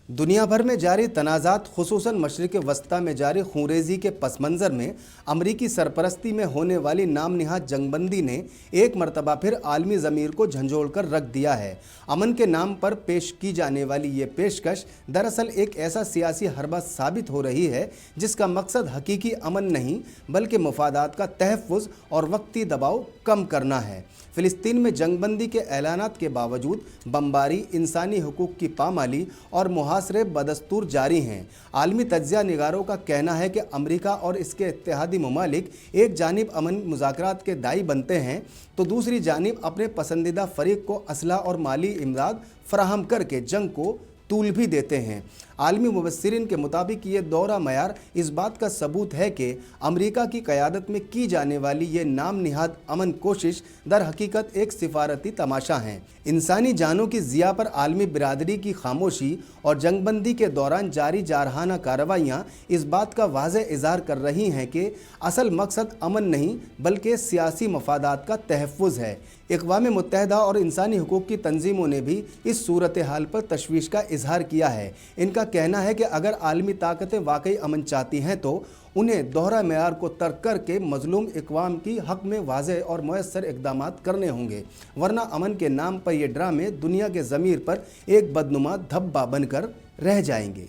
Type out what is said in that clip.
दुनिया भर में जारी तनाज़ात खुसूसन मशरिक़ वस्ता में जारी खूंरेज़ी के पस मंज़र में अमरीकी सरपरस्ती में होने वाली नाम निहाद जंगबंदी ने एक मरतबा फिर आलमी ज़मीर को झंझोड़ कर रख दिया है। अमन के नाम पर पेश की जाने वाली ये पेशकश दरअसल एक ऐसा सियासी हरबा साबित हो रही है जिसका मकसद हकीकी अमन नहीं बल्कि मफादात का तहफ़्फ़ुज़ और वक्ती दबाव कम करना है। फ़िलिस्तीन में जंगबंदी के ऐलानात के बावजूद बमबारी, इंसानी हुकूक की पामाली और मुहासरे बदस्तूर जारी हैं। आलमी तज्ज़िया निगारों का कहना है कि अमरीका और इसके इत्तेहादी ममालिक एक जानिब अमन मुज़ाकरात के दाई बनते हैं तो दूसरी जानिब अपने पसंदीदा फ़रीक को असला और माली इमदाद फराहम करके जंग को तूल भी देते हैं। आलमी मुबस्सिरीन के मुताबिक ये दौरा मयार इस बात का सबूत है कि अमरीका की क़यादत में की जाने वाली ये नाम निहाद अमन कोशिश दर हकीकत एक सिफारती तमाशा है। इंसानी जानों की ज़िया पर आलमी बिरादरी की खामोशी और जंगबंदी के दौरान जारी जारहाना कार्रवाइयाँ इस बात का वाज़ेह इज़हार कर रही हैं कि असल मकसद अमन नहीं बल्कि सियासी मफादात का तहफ़्फ़ुज़ है। अक़वाम मुत्तहिदा और इंसानी हुकूक की तंजीमों ने भी इस सूरत हाल पर तशवीश का इजहार किया है। इनका कहना है कि अगर आलमी ताकतें वाकई अमन चाहती हैं तो उन्हें दोहरा मेयार को तर्क करके मजलूम अक़वाम की हक़ में वाज़ेह और मुयस्सर इक़दामात करने होंगे, वरना अमन के नाम पर ये ड्रामे दुनिया के ज़मीर पर एक बदनुमा धब्बा बनकर रह जाएंगे।